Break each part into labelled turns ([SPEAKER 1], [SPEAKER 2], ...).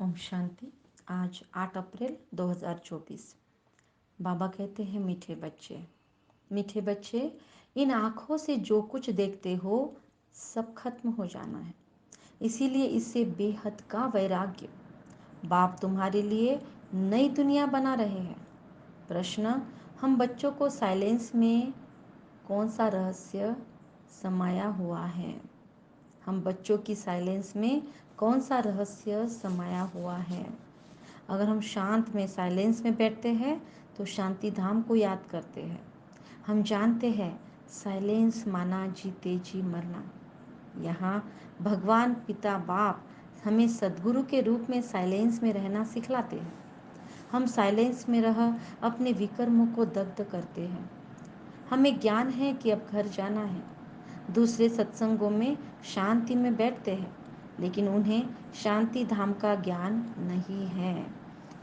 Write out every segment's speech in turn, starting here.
[SPEAKER 1] ओम शांति। आज 8 अप्रैल 2024। बाबा कहते हैं, मीठे बच्चे, इन आँखों से जो कुछ देखते हो सब खत्म हो जाना है। इसीलिए इससे बेहद का वैराग्य। बाप तुम्हारे लिए नई दुनिया बना रहे हैं। प्रश्न, हम बच्चों को साइलेंस में कौन सा रहस्य समाया हुआ है? हम बच्चों की साइलेंस में कौन सा रहस्य समाया हुआ है? अगर हम शांत में साइलेंस में बैठते हैं तो शांति धाम को याद करते हैं। हम जानते हैं साइलेंस माना जीते जी मरना। यहाँ भगवान पिता बाप हमें सद्गुरु के रूप में साइलेंस में रहना सिखलाते हैं। हम साइलेंस में रह अपने विकर्मों को दग्ध करते हैं। हमें ज्ञान है कि अब घर जाना है। दूसरे सत्संगों में शांति में बैठते हैं, लेकिन उन्हें शांति धाम का ज्ञान नहीं है।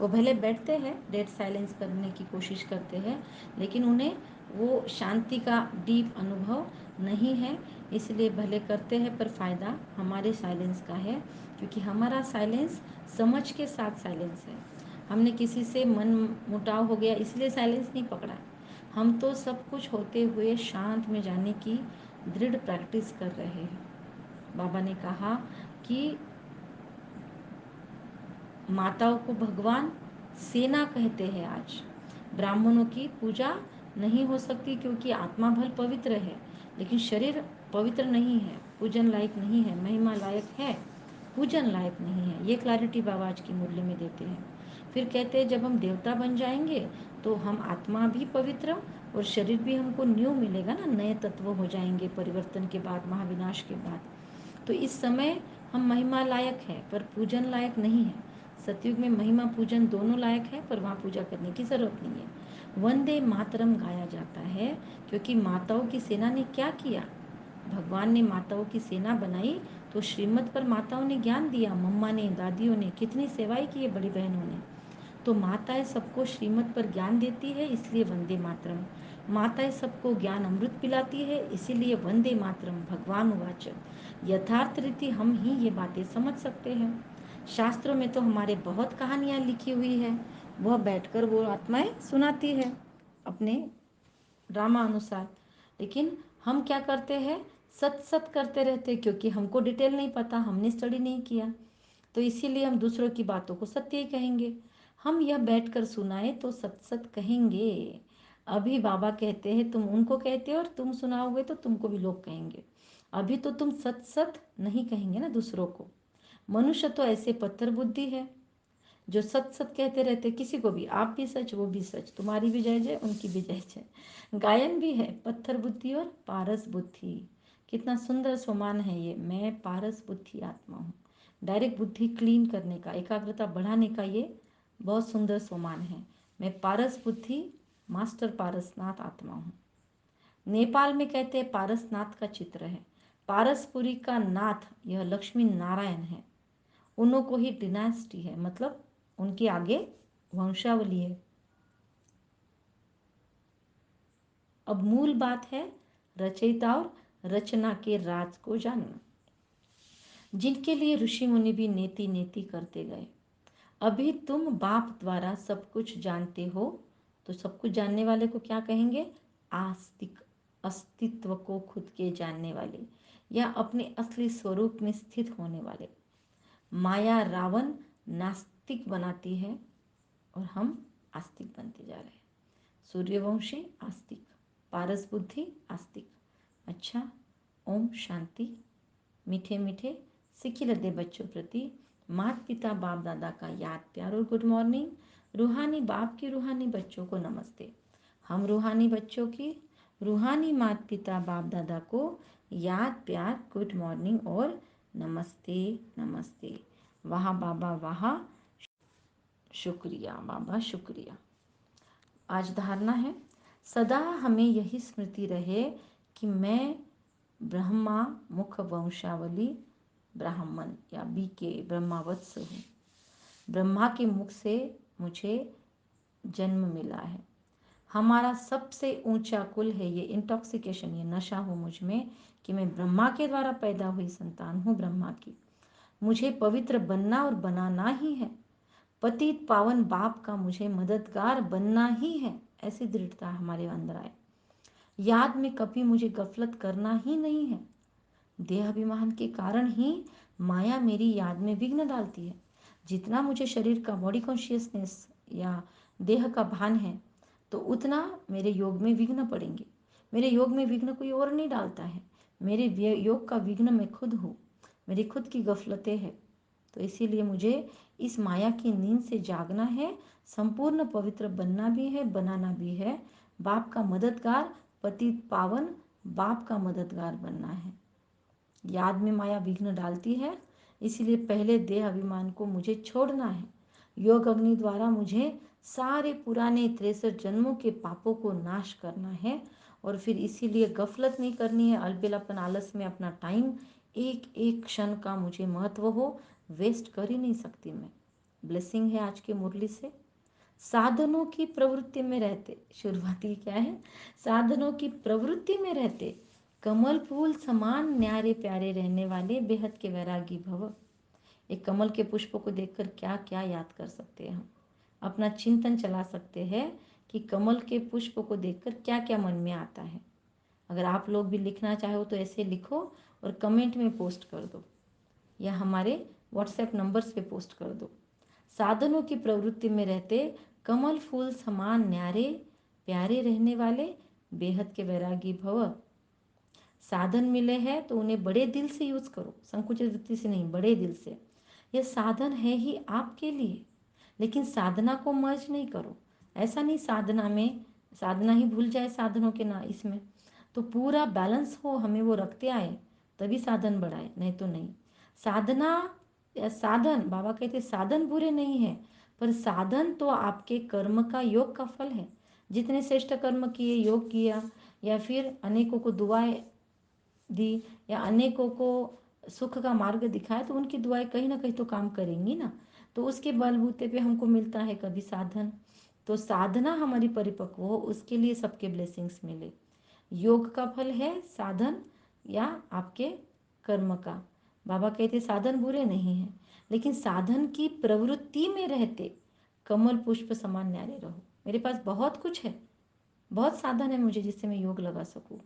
[SPEAKER 1] वो भले बैठते हैं, डेड साइलेंस करने की कोशिश करते हैं, लेकिन उन्हें वो शांति का डीप अनुभव नहीं है। इसलिए भले करते हैं पर फ़ायदा हमारे साइलेंस का है, क्योंकि हमारा साइलेंस समझ के साथ साइलेंस है। हमने किसी से मन मुटाव हो गया इसलिए साइलेंस नहीं पकड़ा। हम तो सब कुछ होते हुए शांत में जाने की दृढ़ प्रैक्टिस कर रहे हैं। बाबा ने कहा कि माताओं को भगवान सेना कहते हैं। आज ब्राह्मणों की पूजा नहीं हो सकती क्योंकि आत्मा भल पवित्र है, लेकिन शरीर पवित्र नहीं है, पूजन लायक नहीं है। महिमा लायक है, पूजन लायक नहीं है। ये क्लैरिटी बाबा आज की मुरली में देते हैं। फिर कहते हैं जब हम देवता बन जाएंगे तो हम आत्मा भी पवित्र और शरीर भी हमको न्यू मिलेगा ना, नए तत्व हो जाएंगे परिवर्तन के बाद, महाविनाश के बाद। तो इस समय हम महिमा लायक है पर पूजन लायक नहीं है। सतयुग में महिमा पूजन दोनों लायक है, पर वहाँ पूजा करने की जरूरत नहीं है। वंदे मातरम गाया जाता है क्योंकि माताओं की सेना ने क्या किया? भगवान ने माताओं की सेना बनाई तो श्रीमत पर माताओं ने ज्ञान दिया। मम्मा ने, दादियों ने कितनी सेवाएं की है, बड़ी बहनों ने। तो माताएं सबको श्रीमत पर ज्ञान देती है, इसलिए वंदे मातरम। माताएं सबको ज्ञान अमृत पिलाती है, इसीलिए वंदे मातरम। भगवान वाच, यथार्थ रीति हम ही ये बातें समझ सकते हैं। शास्त्रों में तो हमारे बहुत कहानियाँ लिखी हुई है, वह बैठकर वो आत्माएं सुनाती है अपने ड्रामा अनुसार। लेकिन हम क्या करते हैं, सत सत करते रहते, क्योंकि हमको डिटेल नहीं पता, हमने स्टडी नहीं किया, तो इसीलिए हम दूसरों की बातों को सत्य ही कहेंगे। हम यह बैठकर सुनाए तो सत सत कहेंगे। अभी बाबा कहते हैं तुम उनको कहते हो और तुम सुनाओगे तो तुमको भी लोग कहेंगे। अभी तो तुम सत सत नहीं कहेंगे ना दूसरों को। मनुष्य तो ऐसे पत्थर बुद्धि है जो सत सत कहते रहते किसी को भी, आप भी सच वो भी सच, तुम्हारी भी जय जय उनकी भी जय जय। गायन भी है, पत्थर बुद्धि और पारस बुद्धि। कितना सुंदर स्वमान है ये, मैं पारस बुद्धि आत्मा हूँ। डायरेक्ट बुद्धि क्लीन करने का, एकाग्रता बढ़ाने का ये बहुत सुंदर स्वमान है। मैं पारस बुद्धि मास्टर पारसनाथ आत्मा हूँ। नेपाल में कहते हैं पारसनाथ का चित्र है। पारसपुरी का नाथ यह लक्ष्मी नारायण है। उन्हों को ही डिनास्टी है, मतलब उनके आगे वंशावली है। अब मूल बात है रचयिता और रचना के राज को जानना, जिनके लिए ऋषि मुनि भी नेति नेति करते गए। अभी तुम बाप द्वारा सब कुछ जानते हो, तो सब कुछ जानने वाले को क्या कहेंगे? आस्तिक, अस्तित्व को खुद के जानने वाले या अपने असली स्वरूप में स्थित होने वाले। माया रावण नास्तिक बनाती है और हम आस्तिक बनते जा रहे हैं। सूर्यवंशी आस्तिक, पारस बुद्धि आस्तिक। अच्छा, ओम शांति। मीठे मीठे सिखिलते बच्चों प्रति माता पिता बाप दादा का याद प्यार और गुड मॉर्निंग। रूहानी बाप की रूहानी बच्चों को नमस्ते। हम रूहानी बच्चों की रूहानी माता पिता बाप दादा को याद प्यार गुड मॉर्निंग और नमस्ते नमस्ते। वाह बाबा वाह, शुक्रिया बाबा शुक्रिया। आज धारणा है, सदा हमें यही स्मृति रहे कि मैं ब्रह्मा मुख वंशावली ब्राह्मण या बीके ब्रह्मावत्स हूँ। ब्रह्मा के मुख से मुझे जन्म मिला है। हमारा सबसे ऊंचा कुल है ये इंटॉक्सिकेशन, ये नशा हो मुझ में कि मैं ब्रह्मा के द्वारा पैदा हुई संतान हूँ ब्रह्मा की। मुझे पवित्र बनना और बनाना ही है। पतित पावन बाप का मुझे मददगार बनना ही है, ऐसी दृढ़ता हमारे अंदर आए। याद में कभी मुझे गफलत करना ही नहीं है। देहाभिमान के कारण ही माया मेरी याद में विघ्न डालती है। जितना मुझे शरीर का बॉडी कॉन्शियसनेस या देह का भान है, तो उतना मेरे योग में विघ्न पड़ेंगे। मेरे योग में विघ्न कोई और नहीं डालता है, मेरे योग का विघ्न मैं खुद हूँ, मेरी खुद की गफलतें हैं। तो इसीलिए मुझे इस माया की नींद से जागना है, संपूर्ण पवित्र बनना भी है, बनाना भी है। बाप का मददगार, पतित पावन बाप का मददगार बनना है। याद में माया विघ्न डालती है, इसलिए पहले देह अभिमान को मुझे छोड़ना है। योग अग्नि द्वारा मुझे सारे पुराने 63 जन्मों के पापों को नाश करना है। और फिर इसीलिए गफलत नहीं करनी है, अलबेलापन आलस में अपना टाइम एक एक क्षण का मुझे महत्व हो, वेस्ट कर ही नहीं सकती मैं। ब्लेसिंग है आज की मुरली से। साधनों की प्रवृत्ति में रहते, शुरुआती क्या है, साधनों की प्रवृत्ति में रहते कमल फूल समान न्यारे प्यारे रहने वाले बेहद के वैरागी भव। एक कमल के पुष्प को देखकर क्या क्या याद कर सकते हैं हम, अपना चिंतन चला सकते हैं कि कमल के पुष्प को देखकर क्या क्या मन में आता है। अगर आप लोग भी लिखना चाहो तो ऐसे लिखो और कमेंट में पोस्ट कर दो, या हमारे व्हाट्सएप नंबर्स पे पोस्ट कर दो। साधनों की प्रवृत्ति में रहते कमल फूल समान न्यारे प्यारे रहने वाले बेहद के वैरागी भव। साधन मिले हैं तो उन्हें बड़े दिल से यूज़ करो, संकुचित वृत्ति से नहीं, बड़े दिल से। यह साधन है ही आपके लिए, लेकिन साधना को मर्ज नहीं करो। ऐसा नहीं साधना में साधना ही भूल जाए साधनों के ना, इसमें तो पूरा बैलेंस हो, हमें वो रखते आए तभी साधन बढ़ाए, नहीं तो नहीं। साधना या साधन, बाबा कहते साधन बुरे नहीं है, पर साधन तो आपके कर्म का, योग का फल है। जितने श्रेष्ठ कर्म किए, योग किया, या फिर अनेकों को दुआएं दी, या अनेकों को सुख का मार्ग दिखाया, तो उनकी दुआएं कहीं ना कहीं तो काम करेंगी ना। तो उसके बलबूते पे हमको मिलता है कभी साधन। तो साधना हमारी परिपक्व हो, उसके लिए सबके ब्लेसिंग्स मिले। योग का फल है साधन या आपके कर्म का। बाबा कहते साधन बुरे नहीं हैं, लेकिन साधन की प्रवृत्ति में रहते कमल पुष्प समान न्यारे रहो। मेरे पास बहुत कुछ है, बहुत साधन है मुझे जिससे मैं योग लगा सकूं,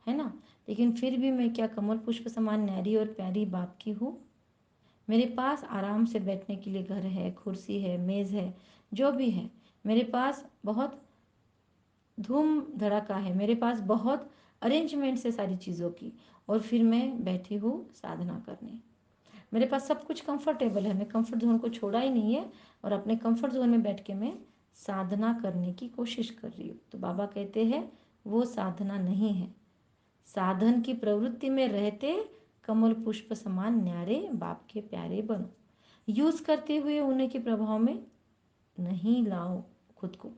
[SPEAKER 1] है ना, लेकिन फिर भी मैं क्या कमल पुष्प समान न्यारी और प्यारी बाप की हूँ। मेरे पास आराम से बैठने के लिए घर है, कुर्सी है, मेज़ है, जो भी है, मेरे पास बहुत धूम धड़ाका है, मेरे पास बहुत अरेंजमेंट्स है सारी चीज़ों की, और फिर मैं बैठी हूँ साधना करने। मेरे पास सब कुछ कंफर्टेबल है, मैं कंफर्ट जोन को छोड़ा ही नहीं है, और अपने कंफर्ट जोन में बैठ के मैं साधना करने की कोशिश कर रही हूँ। तो बाबा कहते हैं वो साधना नहीं है। साधन की प्रवृत्ति में रहते कमल पुष्प समान न्यारे बाप के प्यारे बनो। यूज करते हुए उन्हीं के प्रभाव में नहीं लाओ खुद को।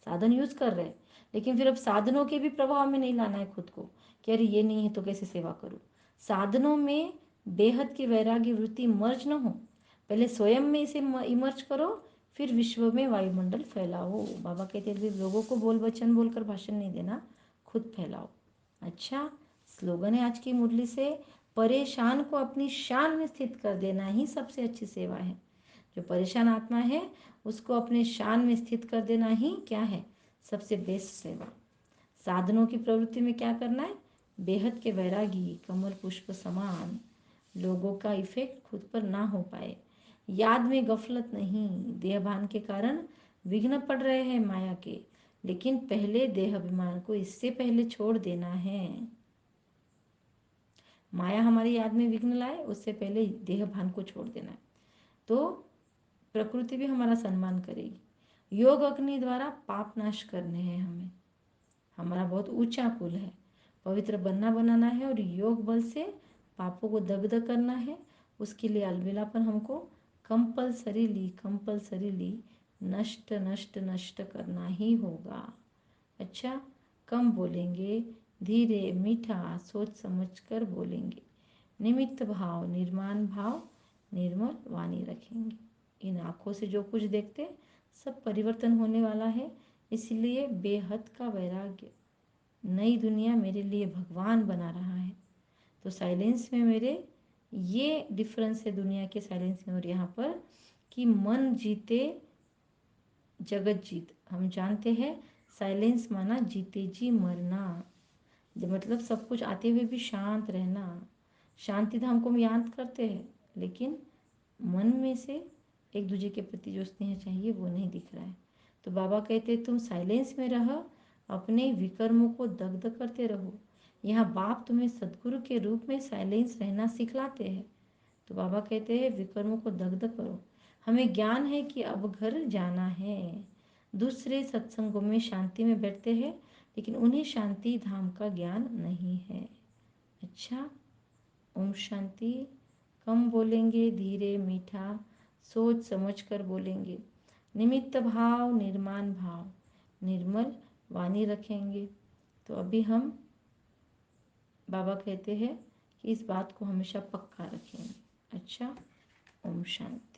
[SPEAKER 1] साधन यूज कर रहे हैं, लेकिन फिर अब साधनों के भी प्रभाव में नहीं लाना है खुद को कि अरे ये नहीं है तो कैसे सेवा करूं। साधनों में बेहद की वैरागी वृत्ति मर्ज न हो, पहले स्वयं में इसे इमर्ज करो, फिर विश्व में वायुमंडल फैलाओ। बाबा कहते हैं लोगों को बोल वचन बोलकर भाषण नहीं देना, खुद फैलाओ। अच्छा, स्लोगन है आज की मुरली से, परेशान को अपनी शान में स्थित कर देना ही सबसे अच्छी सेवा है। जो परेशान आत्मा है उसको अपने शान में स्थित कर देना ही क्या है, सबसे बेस्ट सेवा। साधनों की प्रवृत्ति में क्या करना है, बेहद के वैरागी कमल पुष्प समान, लोगों का इफेक्ट खुद पर ना हो पाए। याद में गफलत नहीं, देहभान के कारण विघ्न पड़ रहे हैं माया के, लेकिन पहले देह अभिमान को इससे पहले छोड़ देना है। माया हमारी याद में विघ्न लाए, उससे पहले देह भान को छोड़ देना है, तो प्रकृति भी हमारा सम्मान करेगी। योग अग्नि द्वारा पाप नाश करने हैं हमें, हमारा बहुत ऊंचा कुल है, पवित्र बनना बनाना है, और योग बल से पापों को दग्ध करना है। उसके लिए अलबेलापन हमको कंपल्सरीली नष्ट नष्ट नष्ट करना ही होगा। अच्छा, कम बोलेंगे, धीरे मीठा सोच समझ कर बोलेंगे, निमित्त भाव निर्माण भाव निर्मल वाणी रखेंगे। इन आँखों से जो कुछ देखते सब परिवर्तन होने वाला है, इसलिए बेहद का वैराग्य, नई दुनिया मेरे लिए भगवान बना रहा है। तो साइलेंस में मेरे ये डिफरेंस है दुनिया के साइलेंस में और यहाँ पर, कि मन जीते जगत जीत। हम जानते हैं साइलेंस माना जीते जी मरना, मतलब सब कुछ आते हुए भी शांत रहना। शांति धाम को हम याद करते हैं, लेकिन मन में से एक दूसरे के प्रति जो स्नेह चाहिए वो नहीं दिख रहा है। तो बाबा कहते तुम साइलेंस में रह, अपने विकर्मों को दग्ध करते रहो। यहाँ बाप तुम्हें सदगुरु के रूप में साइलेंस रहना सिखलाते हैं। तो बाबा कहते हैं विकर्मों को दग्ध करो। हमें ज्ञान है कि अब घर जाना है। दूसरे सत्संगों में शांति में बैठते हैं, लेकिन उन्हें शांति धाम का ज्ञान नहीं है। अच्छा, ओम शांति। कम बोलेंगे, धीरे मीठा सोच समझ कर बोलेंगे। निमित्त भाव, निर्माण भाव, निर्मल वाणी रखेंगे। तो अभी हम, बाबा कहते हैं कि इस बात को हमेशा पक्का रखेंगे। अच्छा, ओम शांति।